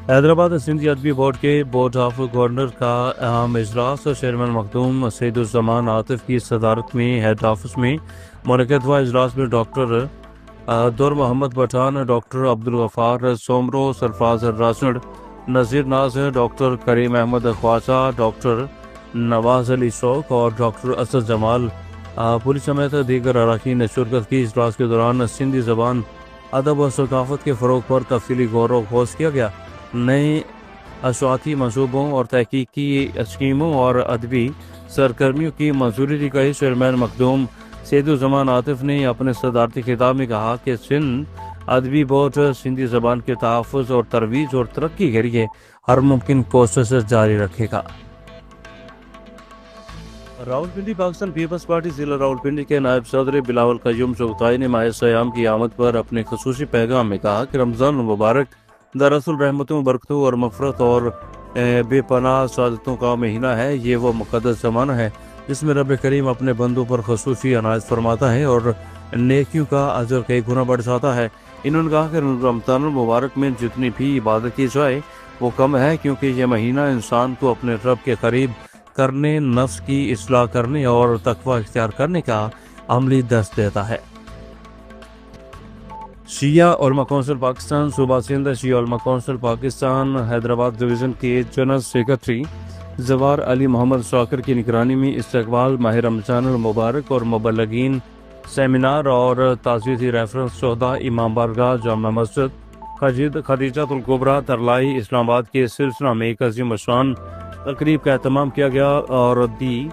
حیدرآباد سندھ ادبی بورڈ کے board of governor کا اہم اجلاس چیئرمین مخدوم سید الزمان عاطف کی صدارت میں ہیڈ آفس میں منعقد ہوا۔ اجلاس میں ڈاکٹر دور محمد پٹھان، ڈاکٹر عبدالغفار سومرو، سرفراز راسنڈ، نذیر ناز، ڈاکٹر کریم احمد خواجہ، ڈاکٹر نواز علی شوق اور ڈاکٹر اسد جمال پولیس سمیت دیگر اراکین نے شرکت کی۔ اجلاس کے دوران سندھی زبان، ادب و ثقافت کے فروغ پر تفصیلی غور و خوض کیا گیا۔ نئے اشاعتی منصوبوں اور تحقیقی اسکیموں اور ادبی سرگرمیوں کی منظوری دی گئی۔ چیئرمین مخدوم سید الزمان عاطف نے اپنے صدارتی خطاب میں کہا کہ سندھ ادبی بورڈ سندھی زبان کے تحفظ اور ترویج اور ترقی کے لیے ہر ممکن کوشش جاری رکھے گا۔ راولپنڈی پاکستان پیپلز پارٹی ضلع راولپنڈی کے نائب صدر بلاول قیوم چغتائی نے ماہ سیام کی آمد پر اپنے خصوصی پیغام میں کہا کہ رمضان المبارک دراصل رحمتوں، برکتوں اور مغفرت اور بے پناہ سعادتوں کا مہینہ ہے۔ یہ وہ مقدس زمانہ ہے جس میں رب کریم اپنے بندوں پر خصوصی عنایت فرماتا ہے اور نیکیوں کا اجر کئی گنا بڑھ جاتا ہے۔ انہوں نے کہا کہ رمضان المبارک میں جتنی بھی عبادت کی جائے وہ کم ہے، کیونکہ یہ مہینہ انسان کو اپنے رب کے قریب کرنے، نفس کی اصلاح کرنے اور تقوی اختیار کرنے کا عملی درس دیتا ہے۔ شیعہ علماء کونسل پاکستان صوبہ سندھ شیعہ علماء کونسل پاکستان حیدرآباد ڈویژن کے جنرل سیکرٹری زوار علی محمد شاکر کی نگرانی میں استقبال ماہ رمضان المبارک اور مبلغین سیمینار اور تعزیتی ریفرنس شہداء امام بارگاہ جامع مسجد خدیجۃ الکبریٰ ترلائی اسلام آباد کے سلسلہ میں ایک عظیم الشان تقریب کا اہتمام کیا گیا اور دی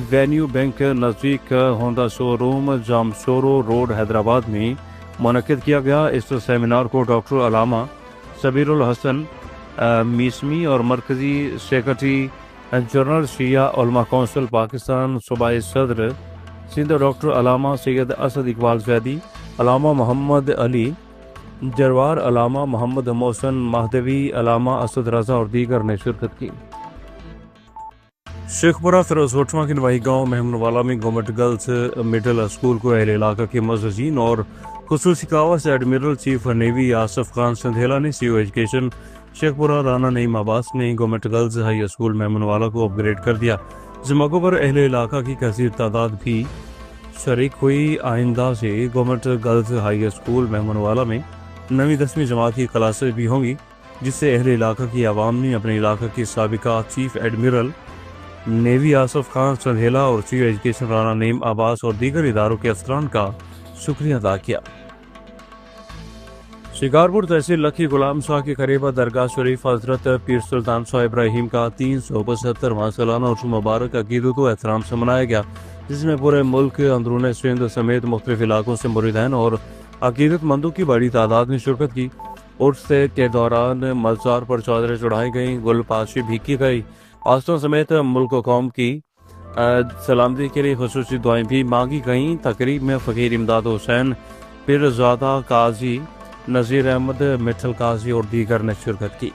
وینیو بینک نزدیک ہونڈا شو روم جام شورو روڈ حیدرآباد میں منعقد کیا گیا۔ اس سیمینار کو ڈاکٹر علامہ سبیر الحسن میسمی اور مرکزی سیکرٹری جنرل شیعہ علماء کونسل پاکستان صوبائی صدر سندھ ڈاکٹر علامہ سید اسد اقبال زیدی، علامہ محمد علی جروار، علامہ محمد محسن مہدوی، علامہ اسد رضا اور دیگر نے شرکت کی۔ شیخ پورہ فیروز ہوٹما کے نواحی گاؤں مہمن والا میں گورنمنٹ گرلز مڈل اسکول کو اہل علاقہ کے معززین اور خصوصی کاوش admiral chief navy Asif Khan Sindhila نے سی او ایجوکیشن شیخ پورہ رانا نعیم عباس نے گورنمنٹ گرلز ہائی اسکول مہمن والا کو اپ گریڈ کر دیا۔ اس موقع پر اہل علاقہ کی کثیر تعداد بھی شریک ہوئی۔ آئندہ سے گورنمنٹ گرلز ہائی اسکول مہمن والا میں 9ویں 10ویں جماعت کی کلاسز بھی ہوں گی، جس سے اہل علاقہ کی عوام نے اپنے علاقہ کی سابقہ chief admiral navy Asif Khan Sindhila اور چیف ایجوکیشن رانا نعیم عباس اور دیگر اداروں کے افسران کا شکریہ ادا کیا۔ شکارپور تحصیل لکھی غلام شاہ کے قریبہ درگاہ شریف حضرت پیر سلطان شاہ ابراہیم کا 375واں سالانہ عرس مبارک عقیدت و احترام سے منایا گیا، جس میں پورے ملک، اندرون سندھ سمیت مختلف علاقوں سے مریدین اور عقیدت مندوں کی بڑی تعداد نے شرکت کی۔ عرس کے دوران مزار پر چادریں چڑھائی گئیں، گل پاشی بھی کی گئی، آستوں سمیت ملک و قوم کی سلامتی کے لیے خصوصی دعائیں بھی مانگی گئیں۔ تقریب میں فقیر امداد حسین پیرزادہ قاضی، نذیر احمد مٹھل قاضی اور دیگر نے شرکت کی۔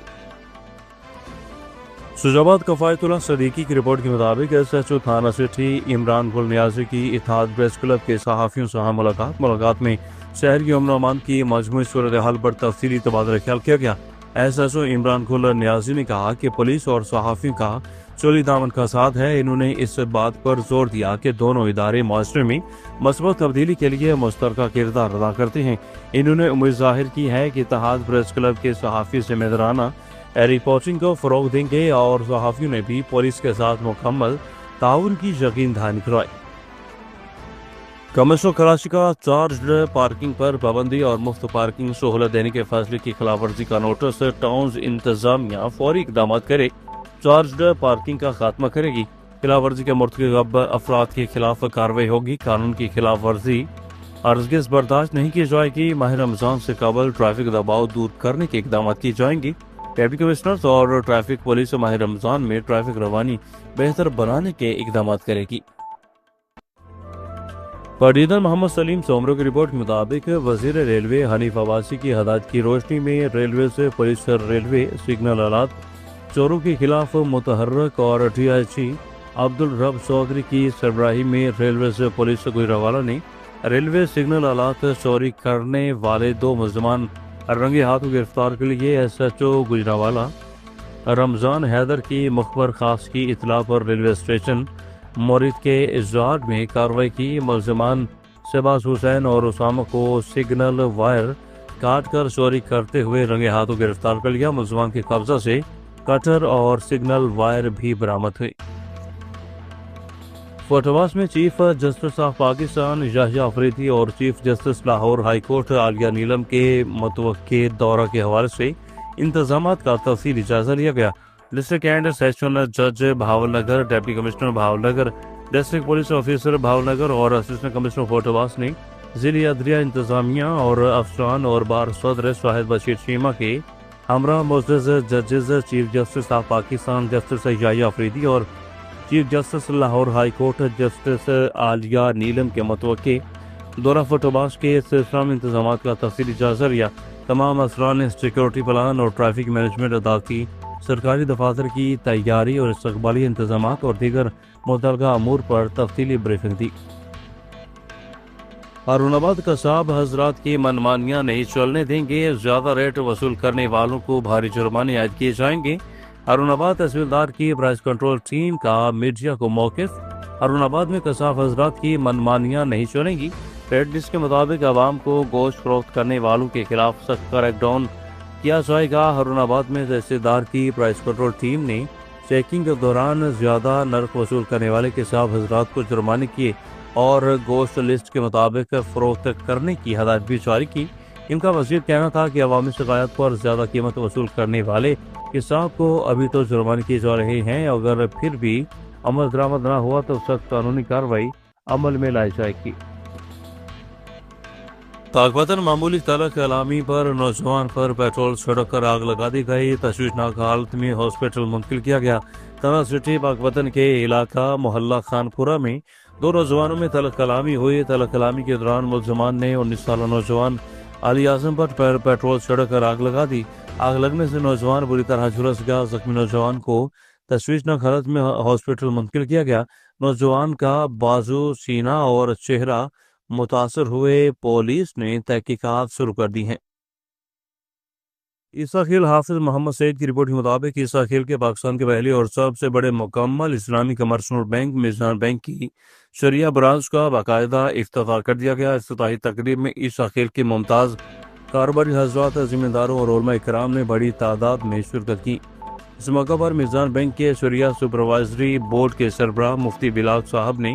شجاعت کفایت اللہ صدیقی کی رپورٹ کے مطابق ایس ایچ او تھانہ سٹی عمران گل نیازی کی اتحاد پریس کلب کے صحافیوں سے ملاقات میں شہر کی امن و امان کی مجموعی صورتحال پر تفصیلی تبادلہ خیال کیا گیا۔ ایس ایچ او عمران گل نیازی نے کہا کہ پولیس اور صحافیوں کا چولی دامن کا ساتھ ہے۔ انہوں نے اس بات پر زور دیا کہ دونوں ادارے معاشرے میں مثبت تبدیلی کے لیے مشترکہ کردار ادا کرتے ہیں۔ انہوں نے امید ظاہر کی ہے کہ اتحاد پریس کلب کے صحافی ذمہ دارانہ رپورٹنگ کو فروغ دیں گے اور صحافیوں نے بھی پولیس کے ساتھ مکمل تعاون کی یقین دہانی کرائی۔ کمشنر کراچی کا چارجڈ پارکنگ پر پابندی اور مفت پارکنگ سہولت دینے کے فیصلے کی خلاف ورزی کا نوٹس ٹاؤنز انتظامیہ فوری اقدامات کرے چارجڈ پارکنگ کا خاتمہ کرے گی۔ خلاف ورزی کے مرتکب افراد کے خلاف کارروائی ہوگی۔ قانون کی خلاف ورزی ہرگز برداشت نہیں کی جائے گی۔ ماہ رمضان سے قبل ٹریفک دباؤ دور کرنے کے اقدامات کی جائیں گی۔ ڈپٹی کمشنر اور ٹریفک پولیس ماہ رمضان میں ٹریفک روانی بہتر بنانے کے اقدامات کرے گی۔ پردیدن محمد سلیم سومرو کی رپورٹ کے مطابق وزیر ریلوے حنیف عباسی کی ہدایت کی روشنی میں ریلوے سے پولیس ریلوے سگنل آلات چوروں کے خلاف متحرک اور ڈی آئی جی عبدالرب چودھری کی سربراہی میں ریلوے سے پولیس گجرانوالہ نے ریلوے سگنل آلات چوری کرنے والے 2 ملزمان رنگے ہاتھوں گرفتار کے لیے ایس ایچ او گجرانوالہ رمضان حیدر کی مخبر خاص کی اطلاع پر ریلوے اسٹیشن مورید کے ازواج میں کارروائی کی۔ ملزمان شہباز حسین اور اسامہ کو سگنل وائر کاٹ کر چوری کرتے ہوئے رنگے ہاتھوں گرفتار کر لیا۔ ملزمان کے قبضہ سے کٹر اور سگنل وائر بھی برآمد ہوئی۔ فوٹواس میں chief justice of Pakistan Yahya Afridi اور chief justice Lahore high court Aliya Neelum کے متوقع دورہ کے حوالے سے انتظامات کا تفصیلی جائزہ لیا گیا۔ ڈسٹرکٹ اینڈ سیشن جج Bahawal Nagar, deputy commissioner Bahawal Nagar, district police officer Bahawal Nagar اور اسسٹنٹ کمشنر فوٹواس نے ضلع عدلیہ انتظامیہ اور افسران اور بار صدر شاہد بشیر شیمہ کے ہمراہ معزز ججز chief justice of Pakistan justice Yahya Afridi اور chief justice Lahore high court justice Aliya Neelum کے متوقع دورہ فوٹواس کے سلسلہ میں انتظامات کا تفصیلی جائزہ لیا۔ تمام افسران نے سیکورٹی پلان اور ٹریفک مینجمنٹ عدالتی سرکاری دفاتر کی تیاری اور استقبالی انتظامات اور دیگر متعلقہ امور پر تفصیلی بریفنگ دی۔ ہارون آباد قصاب حضرات کی منمانیاں نہیں چلنے دیں گے، زیادہ ریٹ وصول کرنے والوں کو بھاری جرمانے عائد کیے جائیں گے۔ ہارون آباد تحصیلدار کی پرائس کنٹرول ٹیم کا میڈیا کو موقف۔ ہارون آباد میں قصاب حضرات کی منمانیاں نہیں چلیں گی۔ ریٹ لسٹ کے مطابق عوام کو گوشت فروخت کرنے والوں کے خلاف سخت کریک ڈاؤن کیا جائے گا۔ ہارون آباد میں تحصیلدار کی پرائس کنٹرول ٹیم نے چیکنگ کے دوران زیادہ نرخ وصول کرنے والے قصاب حضرات کو جرمانے کیے اور گوشت لسٹ کے مطابق فروخت کرنے کی ہدایت بھی جاری کی۔ ان کا مزید کہنا تھا کہ عوامی شکایات پر زیادہ قیمت وصول کرنے والے قصاب کو ابھی تو جرمانے کیے جا رہے ہیں، اگر پھر بھی عمل درآمد نہ ہوا تو سخت قانونی کارروائی عمل میں لائی جائے گی۔ پاک وطن معمولی طلق کلامی پر نوجوان پر پیٹرول چھڑک کر آگ لگا دی گئی، تشویشناک حالت میں ہاسپٹل منتقل کیا گیا۔ تھانہ سٹی پاک وطن کے علاقہ محلہ خان پورہ میں دو نوجوانوں میں طلق کلامی ہوئی۔ طلق کلامی کے دوران ملزمان نے 19 سالہ نوجوان علی اعظم پر پیٹرول چھڑک کر آگ لگا دی۔ آگ لگنے سے نوجوان بری طرح جھلس گیا۔ زخمی نوجوان کو تشویشناک حالت میں ہاسپٹل منتقل کیا گیا۔ نوجوان کا بازو، سینہ اور چہرہ متاثر ہوئے۔ پولیس نے تحقیقات شروع کر دی ہیں۔ عیسیٰ خیل حافظ محمد سعید کی رپورٹ کے مطابق عیسیٰ خیل کے پاکستان کے پہلے اور سب سے بڑے مکمل اسلامی کمرشل بینک میزان بینک کی شریعہ برانچ کا باقاعدہ افتتاح کر دیا گیا۔ افتتاحی تقریب میں عیسیٰ خیل کے ممتاز کاروباری حضرات، ذمہ داروں اور علماء کرام نے بڑی تعداد میں شرکت کی۔ اس موقع پر میزان بینک کے شریعہ سپروائزری بورڈ کے سربراہ مفتی بلال صاحب نے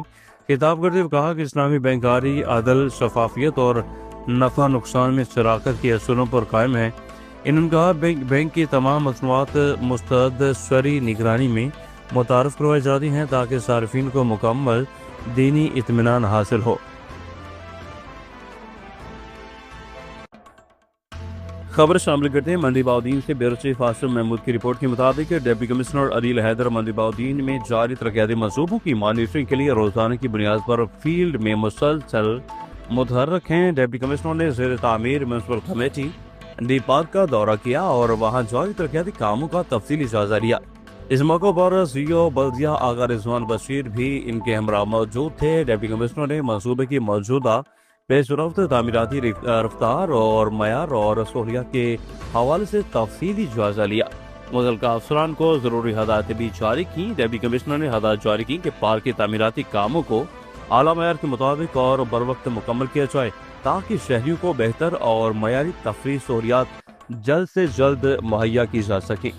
خطاب کرتے ہوئے کہا کہ اسلامی بینکاری عدل، شفافیت اور نفع نقصان میں شراکت کے اصولوں پر قائم ہے۔ انہوں نے کہا بینک کی تمام مصنوعات مستعد شرعی نگرانی میں متعارف کروائی جاتی ہیں تاکہ صارفین کو مکمل دینی اطمینان حاصل ہو۔ خبر شامل کرتے ہیں منڈی باؤدین سے بیورو چیف آصف محمود کی رپورٹ کے مطابق ڈپٹی کمشنر عدیل حیدر منڈی باؤدین میں جاری ترقیاتی منصوبوں کی مانیٹرنگ کے لیے روزانہ کی بنیاد پر فیلڈ میں مسلسل متحرک ہیں۔ ڈپٹی کمشنر نے زیر تعمیر میونسپل کمیٹی ڈی پارک کا دورہ کیا اور وہاں جاری ترقیاتی کاموں کا تفصیلی جائزہ لیا۔ اس موقع پر سی او بلدیہ آغا رضوان بشیر بھی ان کے ہمراہ موجود تھے۔ ڈپٹی کمشنر نے منصوبے کی موجودہ پیش رفت، تعمیراتی رفتار اور معیار اور سہولیات کے حوالے سے تفصیلی جائزہ لیا۔ متعلقہ افسران کو ضروری ہدایتیں بھی جاری کی۔ ڈپٹی کمشنر نے ہدایت جاری کی کہ پارک کے تعمیراتی کاموں کو اعلیٰ معیار کے مطابق اور بروقت مکمل کیا جائے تاکہ شہریوں کو بہتر اور معیاری تفریح سہولیات جلد سے جلد مہیا کی جا سکیں۔